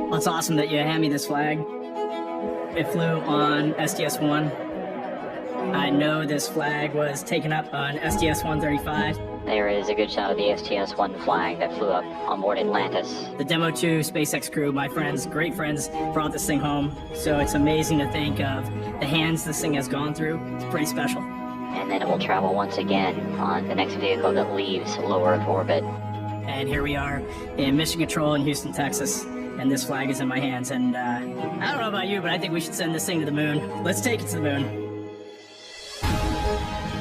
Well, it's awesome that you hand me this flag. It flew on STS-1. I know this flag was taken up on STS-135. There is a good shot of the STS-1 flag that flew up on board Atlantis. The Demo 2 SpaceX crew, my friends, great friends, brought this thing home. So it's amazing to think of the hands this thing has gone through. It's pretty special. And then it will travel once again on the next vehicle that leaves low Earth orbit. And here we are in Mission Control in Houston, Texas. And this flag is in my hands. And I don't know about you, but I think we should send this thing to the moon. Let's take it to the moon.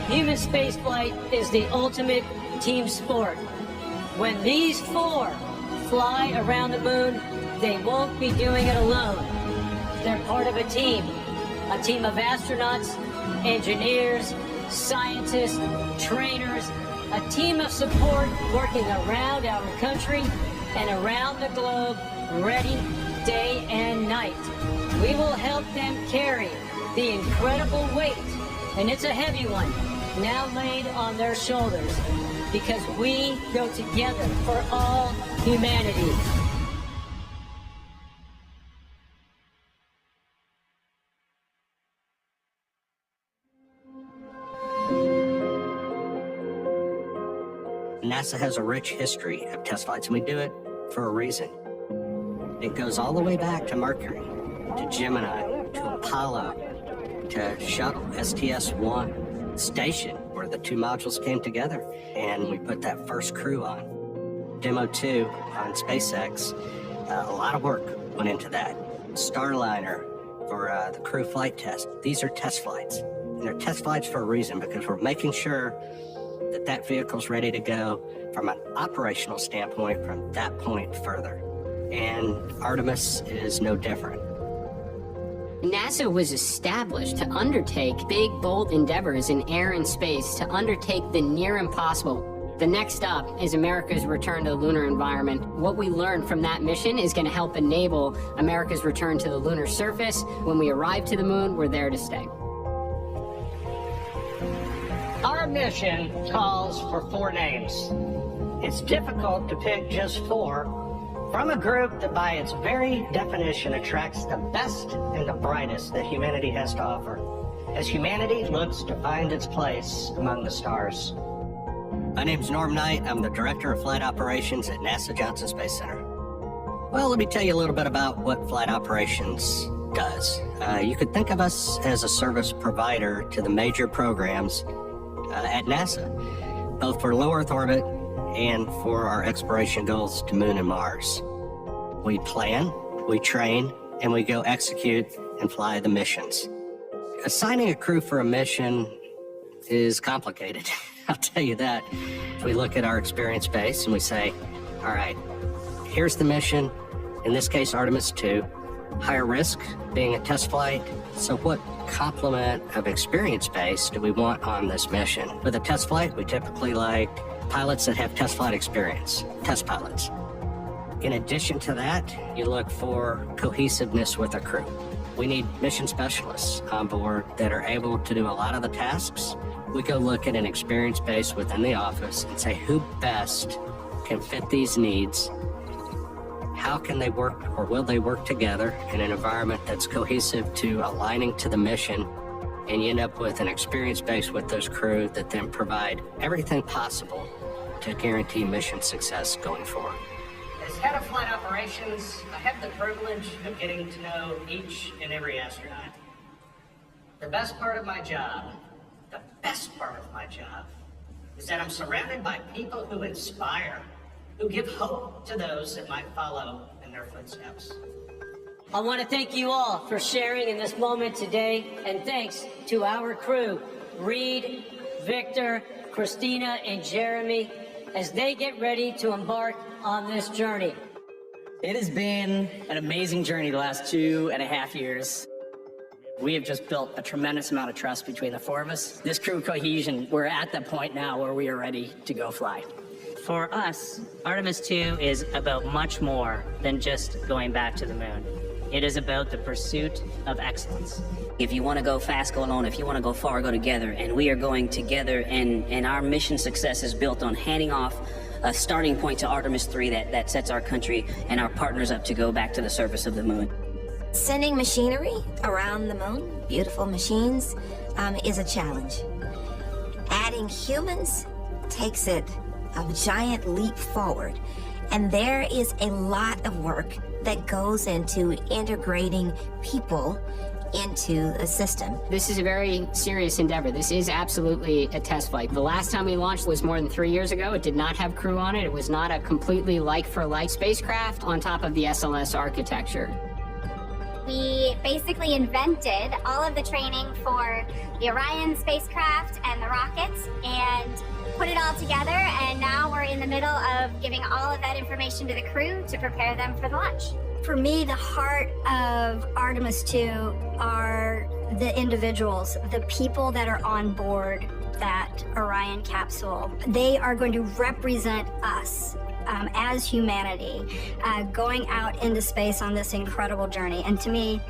Human spaceflight is the ultimate team sport. When these four fly around the moon, they won't be doing it alone. They're part of a team of astronauts, engineers, scientists, trainers, a team of support working around our country and around the globe, ready day and night. We will help them carry the incredible weight, and it's a heavy one, now laid on their shoulders, because we go together for all humanity. NASA has a rich history of test flights, and we do it for a reason. It goes all the way back to Mercury, to Gemini, to Apollo, to Shuttle, STS-1, station, where the two modules came together, and we put that first crew on. Demo 2 on SpaceX, a lot of work went into that. Starliner for the crew flight test. These are test flights, and they're test flights for a reason, because we're making sure that that vehicle's ready to go from an operational standpoint from that point further. And Artemis is no different. NASA was established to undertake big, bold endeavors in air and space, to undertake the near impossible. The next stop is America's return to the lunar environment. What we learned from that mission is going to help enable America's return to the lunar surface. When we arrive to the moon, we're there to stay. Our mission calls for 4 names. It's difficult to pick just 4 from a group that by its very definition attracts the best and the brightest that humanity has to offer, as humanity looks to find its place among the stars. My name's Norm Knight. I'm the Director of Flight Operations at NASA Johnson Space Center. Well, let me tell you a little bit about what flight operations does. You could think of us as a service provider to the major programs at NASA, both for low Earth orbit and for our exploration goals to Moon and Mars. We plan, we train, and we go execute and fly the missions. Assigning a crew for a mission is complicated, I'll tell you that. We look at our experience base and we say, all right, here's the mission, in this case Artemis 2, higher risk, being a test flight. So what complement of experience base do we want on this mission? With a test flight, we typically like pilots that have test flight experience, test pilots. In addition to that, you look for cohesiveness with a crew. We need mission specialists on board that are able to do a lot of the tasks. We go look at an experience base within the office and say who best can fit these needs. How can they work, or will they work together in an environment that's cohesive to aligning to the mission, and you end up with an experience base with those crew that then provide everything possible to guarantee mission success going forward. As head of flight operations, I have the privilege of getting to know each and every astronaut. The best part of my job, is that I'm surrounded by people who inspire, who give hope to those that might follow in their footsteps. I want to thank you all for sharing in this moment today, and thanks to our crew, Reed, Victor, Christina, and Jeremy, as they get ready to embark on this journey. It has been an amazing journey the last 2.5 years. We have just built a tremendous amount of trust between the 4 of us. This crew cohesion, we're at the point now where we are ready to go fly. For us, Artemis 2 is about much more than just going back to the moon. It is about the pursuit of excellence. If you want to go fast, go alone. If you want to go far, go together. And we are going together, and our mission success is built on handing off a starting point to Artemis 3 that sets our country and our partners up to go back to the surface of the moon. Sending machinery around the moon, beautiful machines, is a challenge. Adding humans takes it a giant leap forward. And there is a lot of work that goes into integrating people into a system. This is a very serious endeavor. This is absolutely a test flight. The last time we launched was more than 3 years ago. It did not have crew on it. It was not a completely like-for-like spacecraft on top of the SLS architecture. We basically invented all of the training for the Orion spacecraft and the rockets and put it all together, and now we're in the middle of giving all of that information to the crew to prepare them for the launch. For me, the heart of Artemis 2 are the individuals, the people that are on board that Orion capsule. They are going to represent us as humanity, going out into space on this incredible journey. And to me,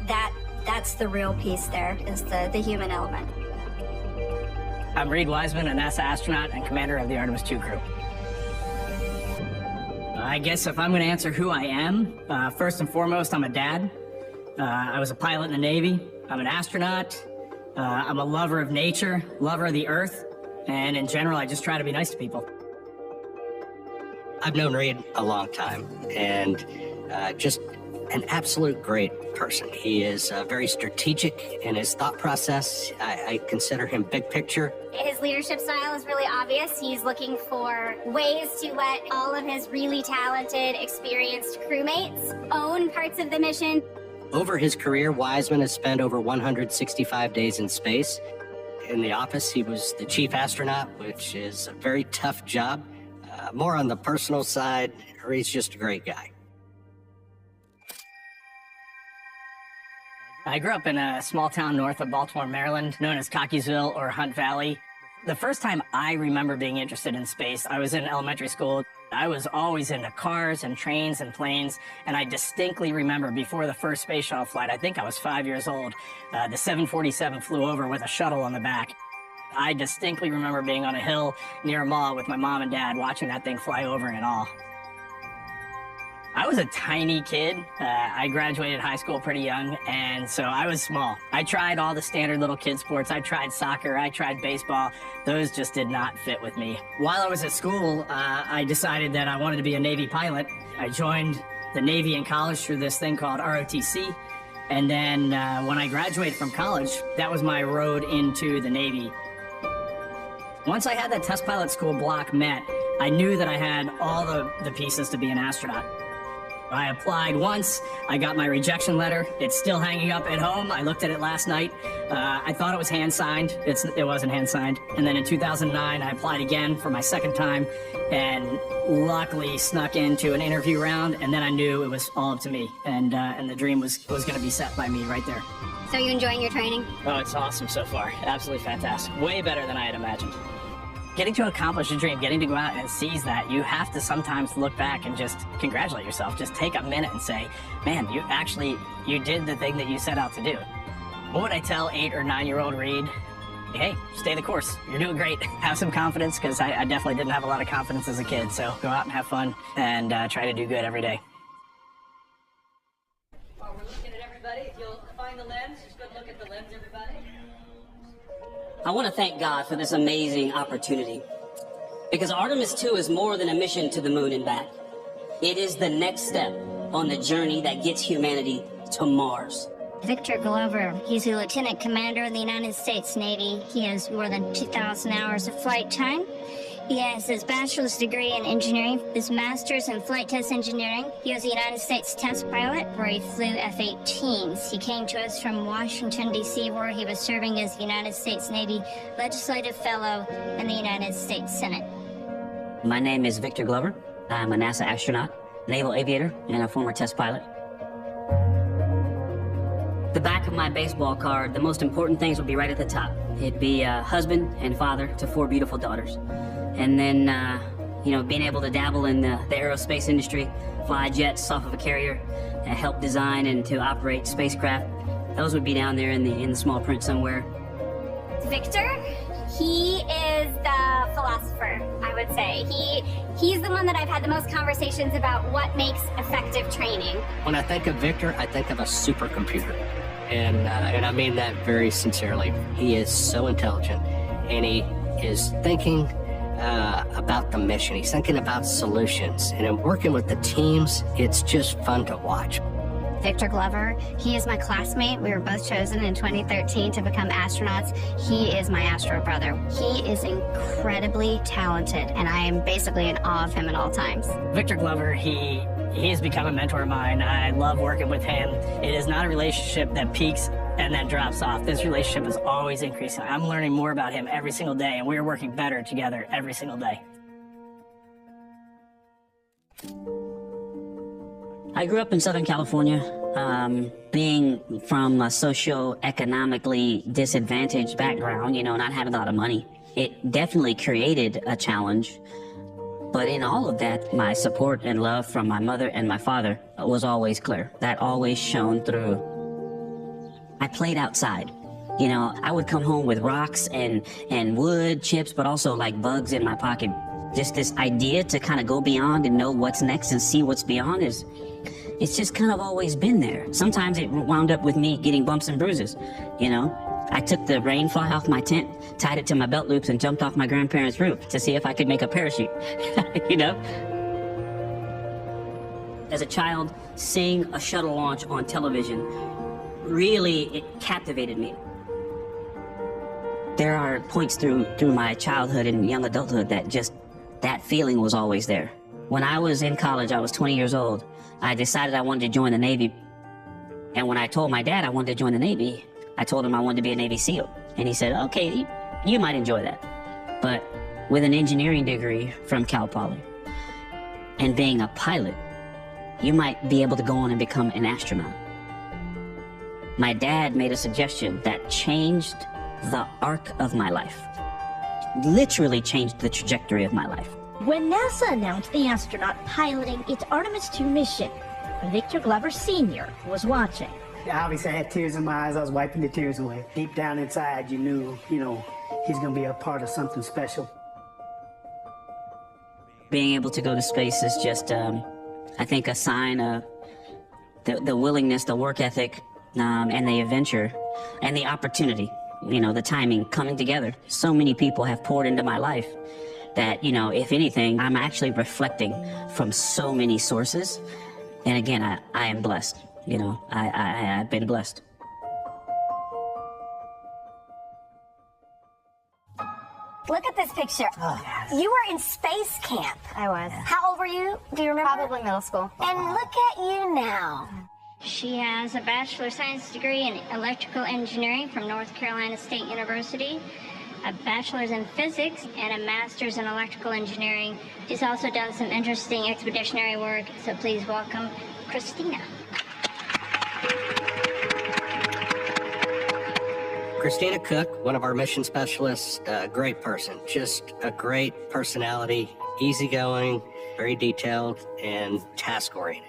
that's the real piece there, is the human element. I'm Reed Wiseman, a NASA astronaut and commander of the Artemis 2 crew. I guess if I'm going to answer who I am, first and foremost, I'm a dad. I was a pilot in the Navy. I'm an astronaut. I'm a lover of nature, lover of the Earth, and in general, I just try to be nice to people. I've known Reed a long time, and just an absolute great person. He is very strategic in his thought process. I consider him big picture. His leadership style is really obvious. He's looking for ways to let all of his really talented, experienced crewmates own parts of the mission. Over his career, Wiseman has spent over 165 days in space. In the office, he was the chief astronaut, which is a very tough job. More on the personal side, Reed's just a great guy. I grew up in a small town north of Baltimore, Maryland, known as Cockeysville or Hunt Valley. The first time I remember being interested in space, I was in elementary school. I was always into cars and trains and planes, and I distinctly remember before the first space shuttle flight, I think I was 5 years old, the 747 flew over with a shuttle on the back. I distinctly remember being on a hill near a mall with my mom and dad watching that thing fly over and all. I was a tiny kid. I graduated high school pretty young, and so I was small. I tried all the standard little kid sports. I tried soccer, I tried baseball. Those just did not fit with me. While I was at school, I decided that I wanted to be a Navy pilot. I joined the Navy in college through this thing called ROTC. And then when I graduated from college, that was my road into the Navy. Once I had that test pilot school block met, I knew that I had all the pieces to be an astronaut. I applied once, I got my rejection letter. It's still hanging up at home. I looked at it last night. I thought it was hand-signed. It wasn't hand-signed. And then in 2009, I applied again for my second time and luckily snuck into an interview round, and then I knew it was all up to me, and the dream was gonna be set by me right there. So you enjoying your training? Oh, it's awesome so far. Absolutely fantastic. Way better than I had imagined. Getting to accomplish a dream, getting to go out and seize that, you have to sometimes look back and just congratulate yourself. Just take a minute and say, man, you did the thing that you set out to do. What would I tell 8 or 9-year-old Reed? Hey, stay the course. You're doing great. Have some confidence, because I definitely didn't have a lot of confidence as a kid. So go out and have fun and try to do good every day. While we're looking at everybody, if you'll find the lens, just go look at the lens, everybody. I want to thank God for this amazing opportunity, because Artemis 2 is more than a mission to the moon and back. It is the next step on the journey that gets humanity to Mars. Victor Glover, he's a lieutenant commander of the United States Navy. He has more than 2,000 hours of flight time. He has his bachelor's degree in engineering, his master's in flight test engineering. He was a United States test pilot where he flew F-18s. He came to us from Washington, D.C., where he was serving as the United States Navy Legislative Fellow in the United States Senate. My name is Victor Glover. I'm a NASA astronaut, naval aviator, and a former test pilot. The back of my baseball card, the most important things would be right at the top. It'd be a husband and father to 4 beautiful daughters. And then, being able to dabble in the aerospace industry, fly jets off of a carrier, help design and to operate spacecraft. Those would be down there in the small print somewhere. Victor, he is the philosopher, I would say. He's the one that I've had the most conversations about what makes effective training. When I think of Victor, I think of a supercomputer. And I mean that very sincerely. He is so intelligent, and he is thinking about the mission. He's thinking about solutions. And in working with the teams, it's just fun to watch. Victor Glover, he is my classmate. We were both chosen in 2013 to become astronauts. He is my astro brother. He is incredibly talented, and I am basically in awe of him at all times. Victor Glover, he has become a mentor of mine. I love working with him. It is not a relationship that peaks and then drops off. This relationship is always increasing. I'm learning more about him every single day, and we're working better together every single day. I grew up in Southern California. Being from a socio-economically disadvantaged background, you know, not having a lot of money, it definitely created a challenge. But in all of that, my support and love from my mother and my father was always clear. That always shone through. I played outside. You know, I would come home with rocks and wood chips, but also like bugs in my pocket. Just this idea to kind of go beyond and know what's next and see what's beyond it's just kind of always been there. Sometimes it wound up with me getting bumps and bruises, you know. I took the rain fly off my tent, tied it to my belt loops, and jumped off my grandparents' roof to see if I could make a parachute, you know. As a child, seeing a shuttle launch on television, really, it captivated me. There are points through my childhood and young adulthood that feeling was always there. When I was in college, I was 20 years old. I decided I wanted to join the Navy. And when I told my dad I wanted to join the Navy, I told him I wanted to be a Navy SEAL. And he said, okay, you might enjoy that. But with an engineering degree from Cal Poly and being a pilot, you might be able to go on and become an astronaut. My dad made a suggestion that changed the arc of my life. Literally changed the trajectory of my life. When NASA announced the astronaut piloting its Artemis II mission, Victor Glover Sr. was watching. Obviously, I had tears in my eyes. I was wiping the tears away. Deep down inside, you knew, he's going to be a part of something special. Being able to go to space is just, I think, a sign of the willingness, the work ethic, and the adventure, and the opportunity, the timing coming together. So many people have poured into my life that, if anything, I'm actually reflecting from so many sources. And again, I am blessed. I've been blessed. Look at this picture. Oh, yes. You were in space camp. I was. How old were you? Do you remember? Probably middle school. And look at you now. She has a Bachelor of Science degree in Electrical Engineering from North Carolina State University, a Bachelor's in Physics, and a Master's in Electrical Engineering. She's also done some interesting expeditionary work, so please welcome Christina. Christina Cook, one of our mission specialists, a great person, just a great personality, easygoing, very detailed, and task-oriented.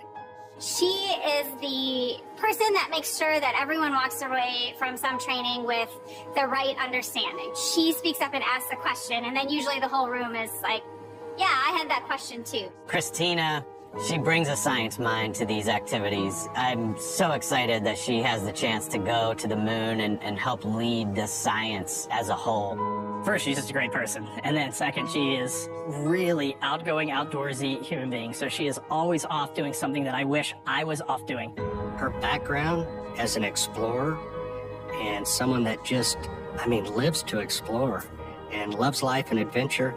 She is the person that makes sure that everyone walks away from some training with the right understanding. She speaks up and asks a question, and then usually the whole room is like, yeah, I had that question too. Christina, she brings a science mind to these activities. I'm so excited that she has the chance to go to the moon and help lead the science as a whole. First, she's just a great person. And then second, she is really outgoing, outdoorsy human being. So she is always off doing something that I wish I was off doing. Her background as an explorer and someone that just, lives to explore and loves life and adventure.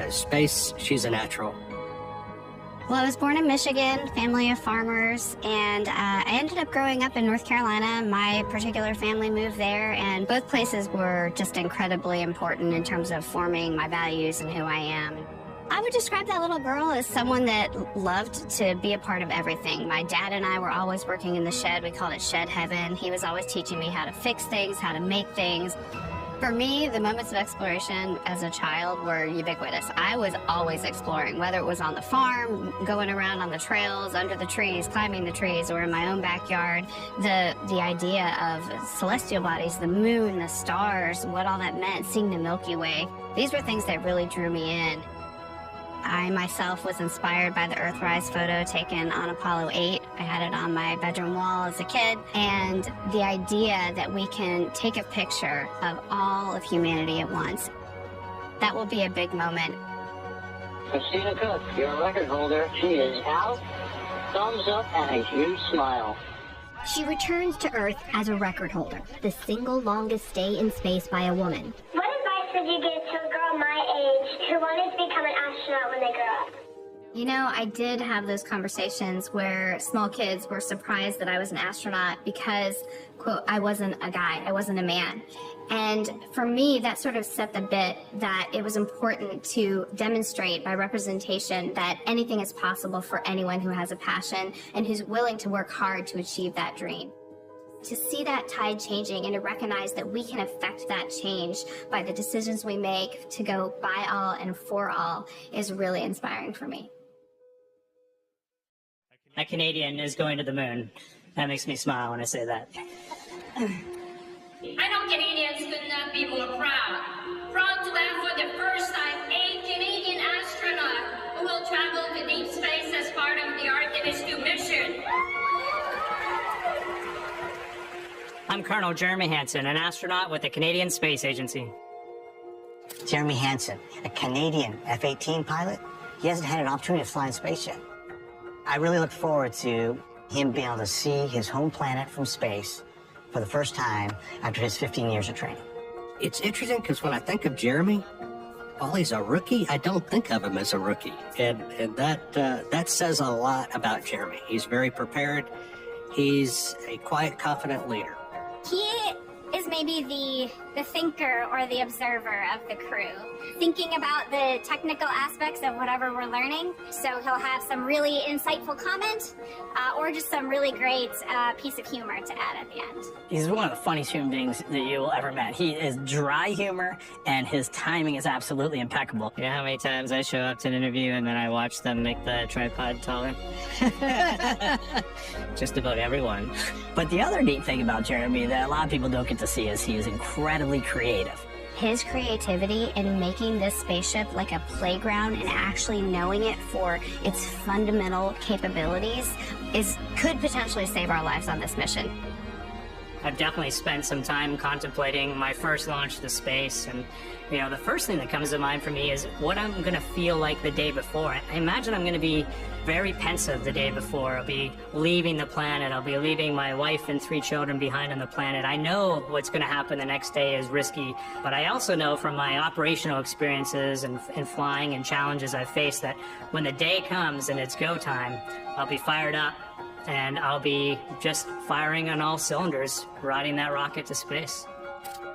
Space, she's a natural. Well, I was born in Michigan, family of farmers, and I ended up growing up in North Carolina. My particular family moved there, and both places were just incredibly important in terms of forming my values and who I am. I would describe that little girl as someone that loved to be a part of everything. My dad and I were always working in the shed. We called it shed heaven. He was always teaching me how to fix things, how to make things. For me, the moments of exploration as a child were ubiquitous. I was always exploring, whether it was on the farm, going around on the trails, under the trees, climbing the trees, or in my own backyard. The idea of celestial bodies, the moon, the stars, what all that meant, seeing the Milky Way. These were things that really drew me in. I myself was inspired by the Earthrise photo taken on Apollo 8. I had it on my bedroom wall as a kid. And the idea that we can take a picture of all of humanity at once, that will be a big moment. Christina Cook, your record holder. She is out, thumbs up, and a huge smile. She returns to Earth as a record holder, the single longest stay in space by a woman. What advice would you give to a girl my age who wanted to become an astronaut when they grow up? You know, I did have those conversations where small kids were surprised that I was an astronaut because, quote, I wasn't a guy, I wasn't a man. And for me, that sort of set the bit that it was important to demonstrate by representation that anything is possible for anyone who has a passion and who's willing to work hard to achieve that dream. To see that tide changing and to recognize that we can affect that change by the decisions we make to go by all and for all is really inspiring for me. A Canadian is going to the moon. That makes me smile when I say that. I know Canadians could not be more proud. Proud to have for the first time a Canadian astronaut who will travel to deep space as part of the Artemis 2 mission. I'm Colonel Jeremy Hansen, an astronaut with the Canadian Space Agency. Jeremy Hansen, a Canadian F-18 pilot. He hasn't had an opportunity to fly in space yet. I really look forward to him being able to see his home planet from space for the first time after his 15 years of training. It's interesting because when I think of Jeremy, while he's a rookie, I don't think of him as a rookie. And that says a lot about Jeremy. He's very prepared. He's a quiet, confident leader. He is maybe the thinker or the observer of the crew, thinking about the technical aspects of whatever we're learning. So he'll have some really insightful comment or just some really great piece of humor to add at the end. He's one of the funniest human beings that you'll ever met. He is dry humor, and his timing is absolutely impeccable. You know how many times I show up to an interview and then I watch them make the tripod taller? Just about everyone. But the other neat thing about Jeremy that a lot of people don't get to see is he is incredibly creative. His creativity in making this spaceship like a playground and actually knowing it for its fundamental capabilities could potentially save our lives on this mission. I've definitely spent some time contemplating my first launch to space, and you know, the first thing that comes to mind for me is what I'm going to feel like the day before. I imagine I'm going to be very pensive the day before. I'll be leaving the planet. I'll be leaving my wife and 3 children behind on the planet. I know what's going to happen the next day is risky, but I also know from my operational experiences and flying and challenges I've faced that when the day comes and it's go time, I'll be fired up and I'll be just firing on all cylinders, riding that rocket to space.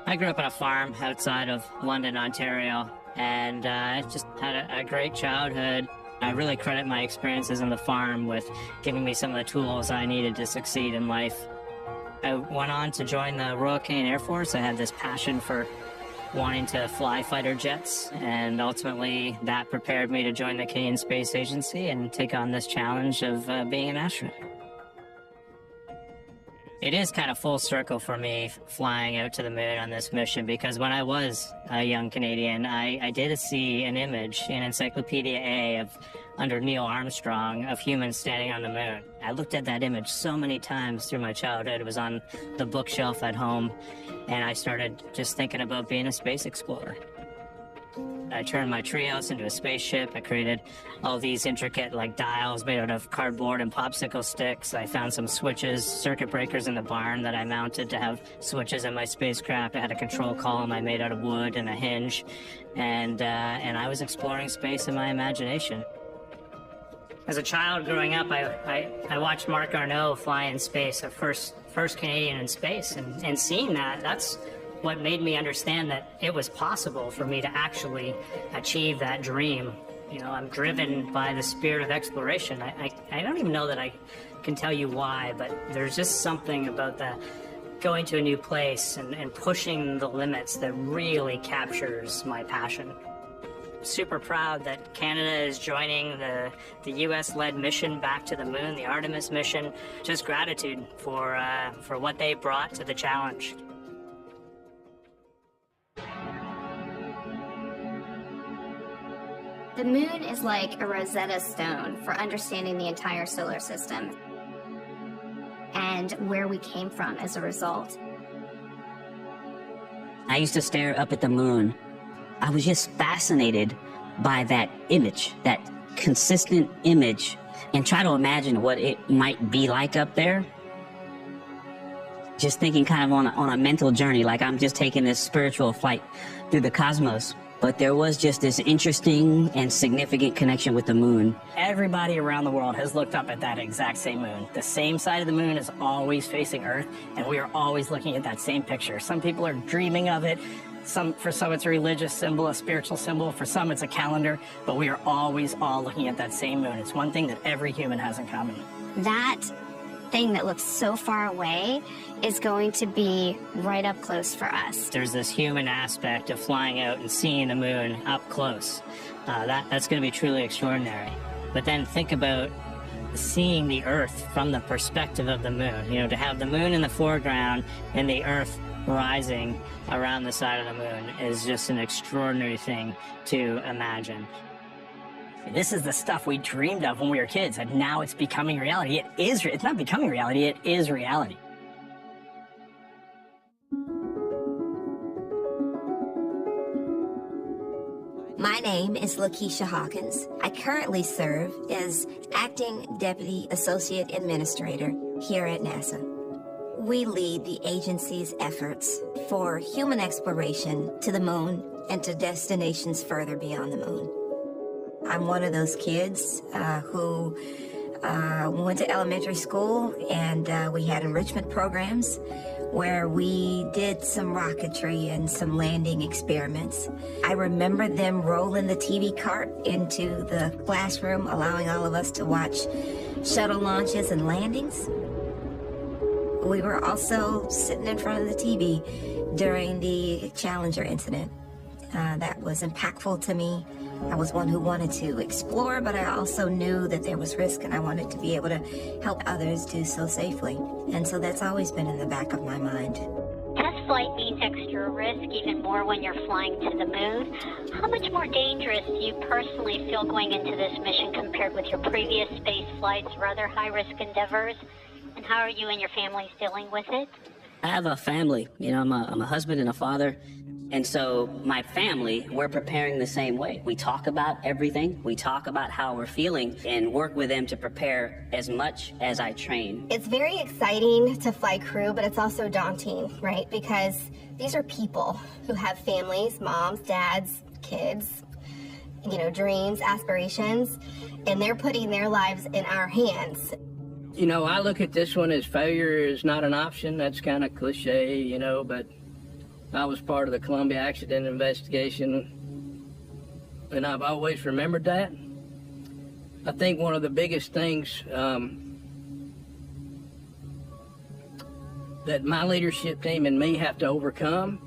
I grew up on a farm outside of London, Ontario, and just had a great childhood. I really credit my experiences on the farm with giving me some of the tools I needed to succeed in life. I went on to join the Royal Canadian Air Force. I had this passion for wanting to fly fighter jets, and ultimately that prepared me to join the Canadian Space Agency and take on this challenge of being an astronaut. It is kind of full circle for me flying out to the moon on this mission, because when I was a young Canadian, I did see an image in Encyclopedia A under Neil Armstrong of humans standing on the moon. I looked at that image so many times through my childhood. It was on the bookshelf at home, and I started just thinking about being a space explorer. I turned my treehouse into a spaceship. I created all these intricate dials made out of cardboard and popsicle sticks. I found some switches, circuit breakers in the barn that I mounted to have switches in my spacecraft. I had a control column I made out of wood and a hinge, and I was exploring space in my imagination. As a child growing up, I watched Marc Garneau fly in space, a first Canadian in space, and seeing that's what made me understand that it was possible for me to actually achieve that dream. You know, I'm driven by the spirit of exploration. I don't even know that I can tell you why, but there's just something about the going to a new place and pushing the limits that really captures my passion. Super proud that Canada is joining the U.S.-led mission back to the moon, the Artemis mission. Just gratitude for what they brought to the challenge. The moon is like a Rosetta Stone for understanding the entire solar system and where we came from as a result. I used to stare up at the moon. I was just fascinated by that image, that consistent image, and try to imagine what it might be like up there. Just thinking kind of on a mental journey, like I'm just taking this spiritual flight through the cosmos. But there was just this interesting and significant connection with the moon. Everybody around the world has looked up at that exact same moon. The same side of the moon is always facing Earth, and we are always looking at that same picture. Some people are dreaming of it. For some it's a religious symbol, a spiritual symbol. For some it's a calendar, but we are always all looking at that same moon. It's one thing that every human has in common. That thing that looks so far away is going to be right up close for us. There's this human aspect of flying out and seeing the moon up close. That's going to be truly extraordinary. But then think about seeing the Earth from the perspective of the moon. You know, to have the moon in the foreground and the Earth rising around the side of the moon is just an extraordinary thing to imagine. This is the stuff we dreamed of when we were kids, and now it's becoming reality. It's not becoming reality, it is reality. My name is Lakeisha Hawkins. I currently serve as Acting Deputy Associate Administrator here at NASA. We lead the agency's efforts for human exploration to the moon and to destinations further beyond the moon. I'm one of those kids who went to elementary school, and we had enrichment programs where we did some rocketry and some landing experiments. I remember them rolling the TV cart into the classroom, allowing all of us to watch shuttle launches and landings. We were also sitting in front of the TV during the Challenger incident. That was impactful to me. I was one who wanted to explore, but I also knew that there was risk, and I wanted to be able to help others do so safely. And so that's always been in the back of my mind. Test flight means extra risk, even more when you're flying to the moon. How much more dangerous do you personally feel going into this mission compared with your previous space flights or other high-risk endeavors? And how are you and your families dealing with it? I have a family. You know, I'm a husband and a father. And so my family, we're preparing the same way. We talk about everything. We talk about how we're feeling and work with them to prepare as much as I train. It's very exciting to fly crew, but it's also daunting, right? Because these are people who have families, moms, dads, kids, you know, dreams, aspirations, and they're putting their lives in our hands. You know, I look at this one as failure is not an option. That's kind of cliche, you know, but I was part of the Columbia accident investigation, and I've always remembered that. I think one of the biggest things that my leadership team and me have to overcome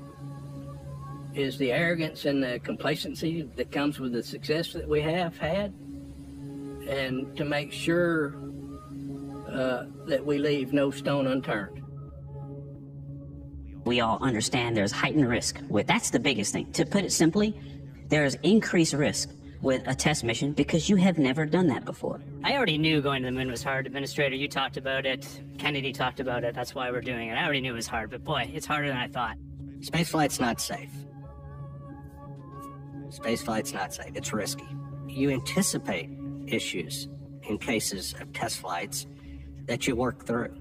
is the arrogance and the complacency that comes with the success that we have had, and to make sure that we leave no stone unturned. We all understand there's heightened risk. That's the biggest thing. To put it simply, there is increased risk with a test mission because you have never done that before. I already knew going to the moon was hard. Administrator, you talked about it. Kennedy talked about it. That's why we're doing it. I already knew it was hard, but boy, it's harder than I thought. Spaceflight's not safe. Spaceflight's not safe. It's risky. You anticipate issues in cases of test flights that you work through.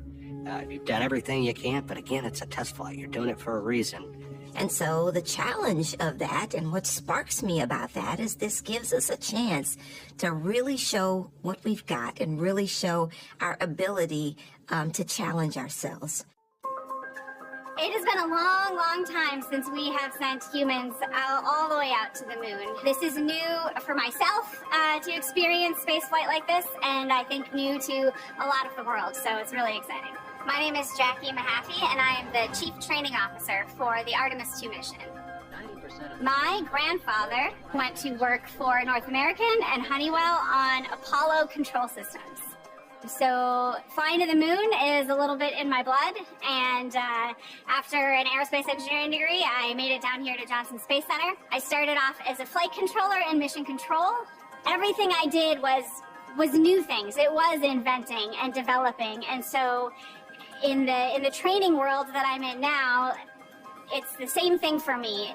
You've done everything you can, but again, it's a test flight. You're doing it for a reason. And so the challenge of that, and what sparks me about that, is this gives us a chance to really show what we've got and really show our ability to challenge ourselves. It has been a long, long time since we have sent humans all the way out to the moon. This is new for myself to experience spaceflight like this, and I think new to a lot of the world, so it's really exciting. My name is Jackie Mahaffey, and I am the Chief Training Officer for the Artemis II mission. My grandfather went to work for North American and Honeywell on Apollo control systems. So flying to the moon is a little bit in my blood, and after an aerospace engineering degree, I made it down here to Johnson Space Center. I started off as a flight controller in mission control, everything I did was new things. It was inventing and developing. And so in the training world that I'm in now, it's the same thing for me.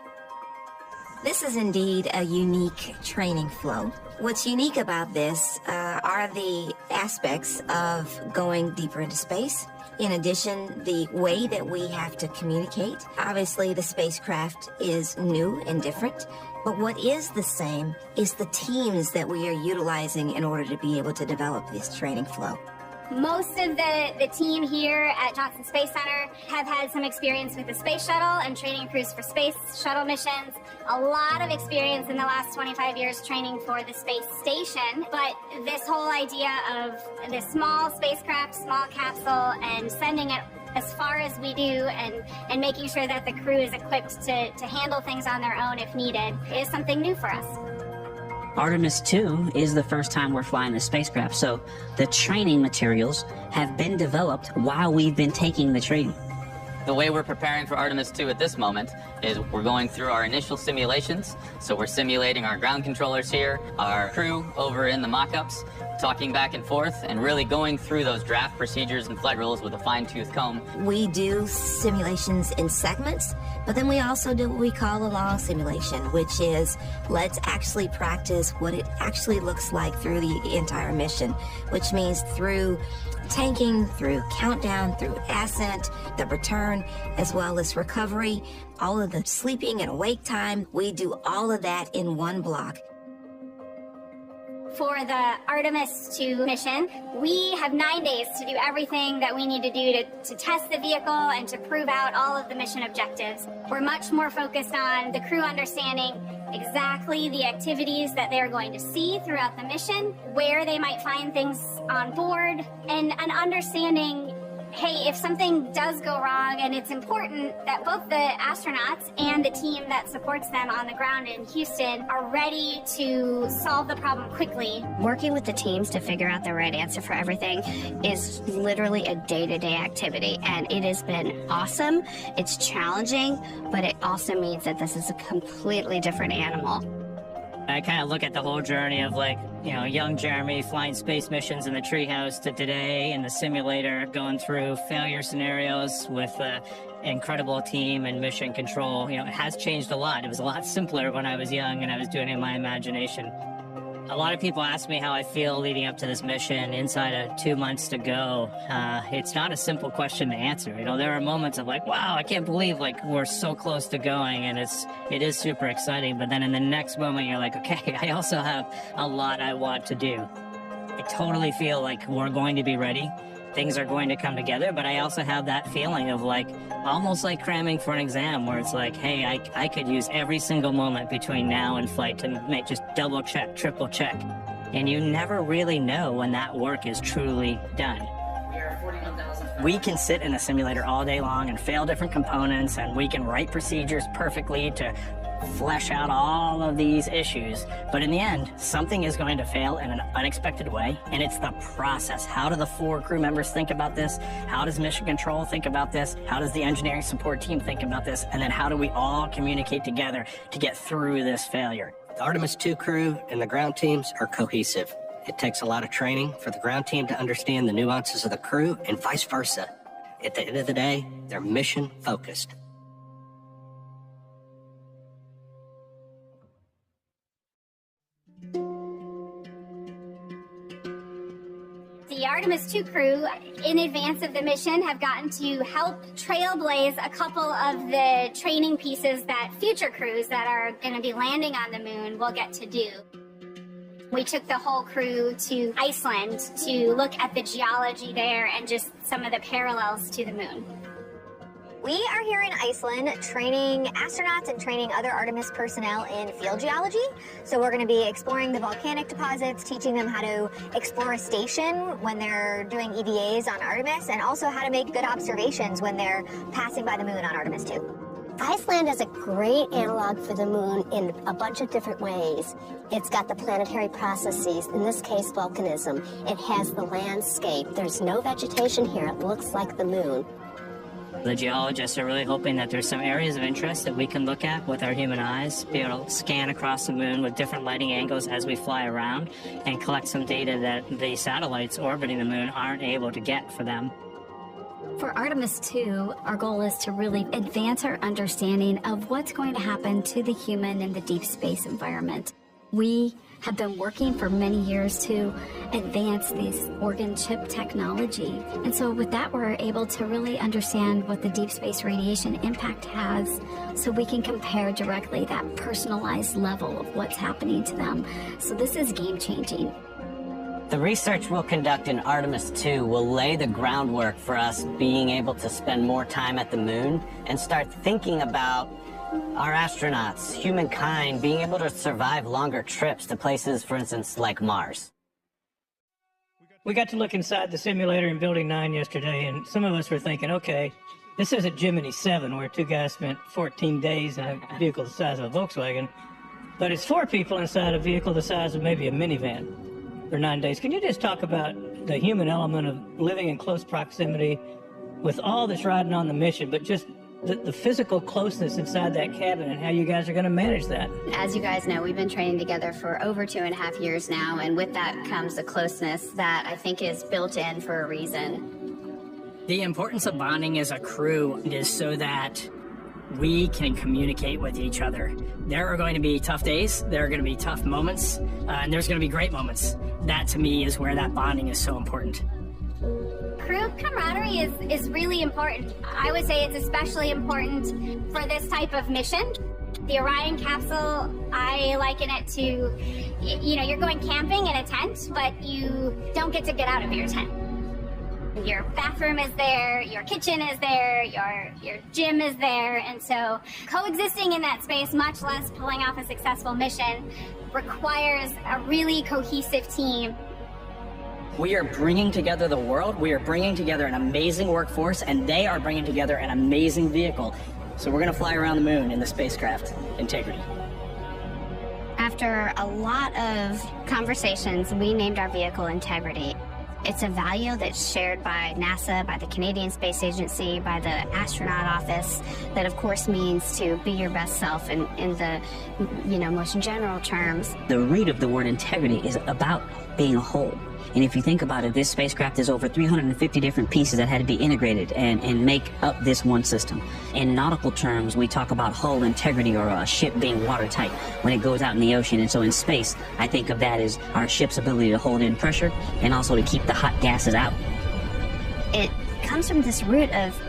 This is indeed a unique training flow. What's unique about this are the aspects of going deeper into space. In addition, the way that we have to communicate. Obviously, the spacecraft is new and different, but what is the same is the teams that we are utilizing in order to be able to develop this training flow. Most of the team here at Johnson Space Center have had some experience with the space shuttle and training crews for space shuttle missions. A lot of experience in the last 25 years training for the space station. But this whole idea of this small spacecraft, small capsule, and sending it as far as we do and making sure that the crew is equipped to handle things on their own if needed is something new for us. Artemis 2 is the first time we're flying the spacecraft, so the training materials have been developed while we've been taking the training. The way we're preparing for Artemis 2 at this moment is we're going through our initial simulations. So we're simulating our ground controllers here, our crew over in the mock-ups, talking back and forth, and really going through those draft procedures and flight rules with a fine-tooth comb. We do simulations in segments, but then we also do what we call a long simulation, which is let's actually practice what it actually looks like through the entire mission, which means through tanking, through countdown, through ascent, the return, as well as recovery, all of the sleeping and awake time. We do all of that in one block. For the Artemis 2 mission, we have 9 days to do everything that we need to do to test the vehicle and to prove out all of the mission objectives. We're much more focused on the crew understanding exactly the activities that they're going to see throughout the mission, where they might find things on board, and an understanding, hey, if something does go wrong, and it's important that both the astronauts and the team that supports them on the ground in Houston are ready to solve the problem quickly. Working with the teams to figure out the right answer for everything is literally a day-to-day activity, and it has been awesome. It's challenging, but it also means that this is a completely different animal. I kind of look at the whole journey of, like, you know, young Jeremy flying space missions in the treehouse to today in the simulator, going through failure scenarios with an incredible team and mission control. You know, it has changed a lot. It was a lot simpler when I was young and I was doing it in my imagination. A lot of people ask me how I feel leading up to this mission inside of 2 months to go. It's not a simple question to answer. You know, there are moments of like, wow, I can't believe like we're so close to going, and it is super exciting. But then in the next moment, you're like, okay, I also have a lot I want to do. I totally feel like we're going to be ready. Things are going to come together, but I also have that feeling of like, almost like cramming for an exam where it's like, hey, I could use every single moment between now and flight to make just double check, triple check. And you never really know when that work is truly done. We can sit in a simulator all day long and fail different components, and we can write procedures perfectly to flesh out all of these issues, but in the end, something is going to fail in an unexpected way, and it's the process. How do the 4 crew members think about this? How does mission control think about this? How does the engineering support team think about this? And then how do we all communicate together to get through this failure? The Artemis 2 crew and the ground teams are cohesive. It takes a lot of training for the ground team to understand the nuances of the crew and vice versa. At the end of the day, they're mission focused. The Artemis 2 crew, in advance of the mission, have gotten to help trailblaze a couple of the training pieces that future crews that are going to be landing on the moon will get to do. We took the whole crew to Iceland to look at the geology there and just some of the parallels to the moon. We are here in Iceland training astronauts and training other Artemis personnel in field geology. So we're going to be exploring the volcanic deposits, teaching them how to explore a station when they're doing EVAs on Artemis, and also how to make good observations when they're passing by the moon on Artemis 2. Iceland is a great analog for the moon in a bunch of different ways. It's got the planetary processes, in this case volcanism. It has the landscape. There's no vegetation here. It looks like the moon. The geologists are really hoping that there's some areas of interest that we can look at with our human eyes, be able to scan across the moon with different lighting angles as we fly around, and collect some data that the satellites orbiting the moon aren't able to get for them. For Artemis 2, our goal is to really advance our understanding of what's going to happen to the human in the deep space environment. We have been working for many years to advance these organ chip technology. And so with that, we're able to really understand what the deep space radiation impact has, so we can compare directly that personalized level of what's happening to them. So this is game-changing. The research we'll conduct in Artemis 2 will lay the groundwork for us being able to spend more time at the moon and start thinking about our astronauts, humankind, being able to survive longer trips to places, for instance, like Mars. We got to look inside the simulator in Building 9 yesterday, and some of us were thinking, okay, this isn't Gemini 7, where 2 guys spent 14 days in a vehicle the size of a Volkswagen, but it's 4 people inside a vehicle the size of maybe a minivan for 9 days. Can you just talk about the human element of living in close proximity with all that's riding on the mission, but just the physical closeness inside that cabin and how you guys are going to manage that? As you guys know, we've been training together for over 2.5 years now, and with that comes the closeness that I think is built in for a reason. The importance of bonding as a crew is so that we can communicate with each other. There are going to be tough days, there are going to be tough moments, and there's going to be great moments. That, to me, is where that bonding is so important. Crew camaraderie is really important. I would say it's especially important for this type of mission. The Orion capsule, I liken it to, you know, you're going camping in a tent, but you don't get to get out of your tent. Your bathroom is there, your kitchen is there, your gym is there, and so coexisting in that space, much less pulling off a successful mission, requires a really cohesive team. We are bringing together the world, we are bringing together an amazing workforce, and they are bringing together an amazing vehicle. So we're going to fly around the moon in the spacecraft Integrity. After a lot of conversations, we named our vehicle Integrity. It's a value that's shared by NASA, by the Canadian Space Agency, by the astronaut office, that of course means to be your best self in the, you know, most general terms. The root of the word integrity is about being a whole. And if you think about it, this spacecraft is over 350 different pieces that had to be integrated and make up this one system. In nautical terms, we talk about hull integrity, or a ship being watertight when it goes out in the ocean. And so in space, I think of that as our ship's ability to hold in pressure and also to keep the hot gases out. It comes from this root of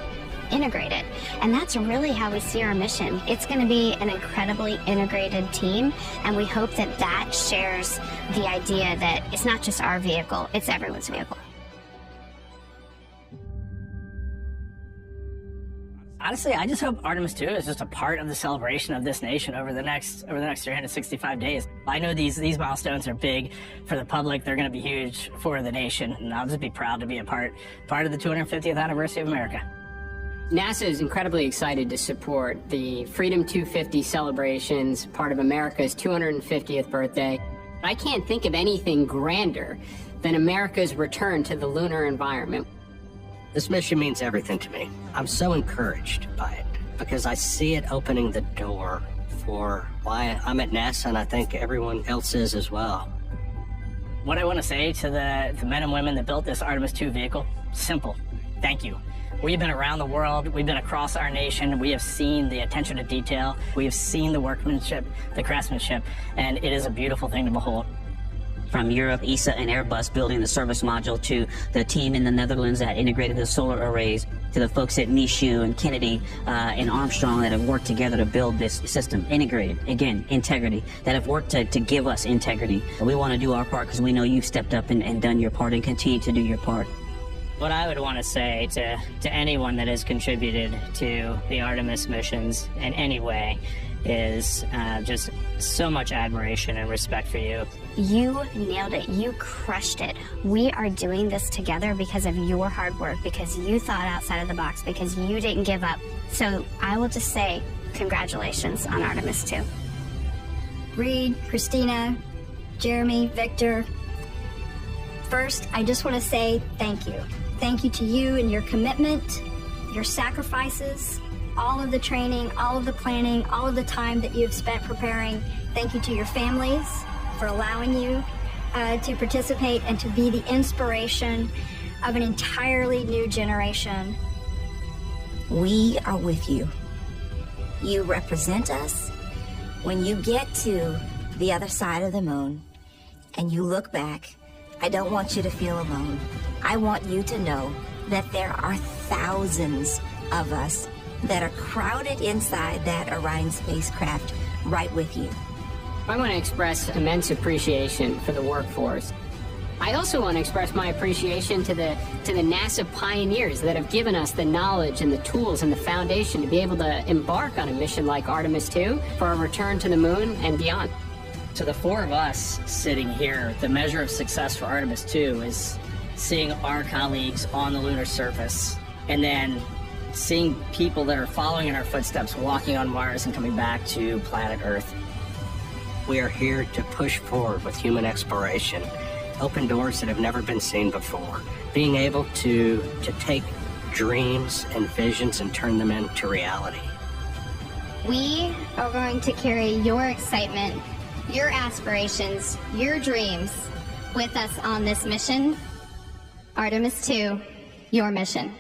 integrated, and that's really how we see our mission. It's going to be an incredibly integrated team, and we hope that that shares the idea that it's not just our vehicle, it's everyone's vehicle. Honestly, I just hope Artemis 2 is just a part of the celebration of this nation over the next 365 days. I know these milestones are big for the public. They're going to be huge for the nation, and I'll just be proud to be a part of the 250th anniversary of America. NASA is incredibly excited to support the Freedom 250 celebrations, part of America's 250th birthday. I can't think of anything grander than America's return to the lunar environment. This mission means everything to me. I'm so encouraged by it because I see it opening the door for why I'm at NASA, and I think everyone else is as well. What I want to say to the men and women that built this Artemis 2 vehicle, simple, thank you. We've been around the world, we've been across our nation, we have seen the attention to detail, we have seen the workmanship, the craftsmanship, and it is a beautiful thing to behold. From Europe, ESA and Airbus building the service module, to the team in the Netherlands that integrated the solar arrays, to the folks at Michoud and Kennedy and Armstrong that have worked together to build this system. Integrated, again, integrity, that have worked to give us integrity. We want to do our part because we know you've stepped up and done your part and continue to do your part. What I would want to say to anyone that has contributed to the Artemis missions in any way is just so much admiration and respect for you. You nailed it. You crushed it. We are doing this together because of your hard work, because you thought outside of the box, because you didn't give up. So I will just say congratulations on Artemis 2. Reed, Christina, Jeremy, Victor. First, I just want to say thank you. Thank you to you and your commitment, your sacrifices, all of the training, all of the planning, all of the time that you've spent preparing. Thank you to your families for allowing you to participate and to be the inspiration of an entirely new generation. We are with you. You represent us. When you get to the other side of the moon and you look back, I don't want you to feel alone. I want you to know that there are thousands of us that are crowded inside that Orion spacecraft right with you. I want to express immense appreciation for the workforce. I also want to express my appreciation to the NASA pioneers that have given us the knowledge and the tools and the foundation to be able to embark on a mission like Artemis 2 for our return to the moon and beyond. To the four of us sitting here, the measure of success for Artemis 2 is seeing our colleagues on the lunar surface and then seeing people that are following in our footsteps, walking on Mars and coming back to planet Earth. We are here to push forward with human exploration, open doors that have never been seen before, being able to take dreams and visions and turn them into reality. We are going to carry your excitement, your aspirations, your dreams with us on this mission. Artemis 2, your mission.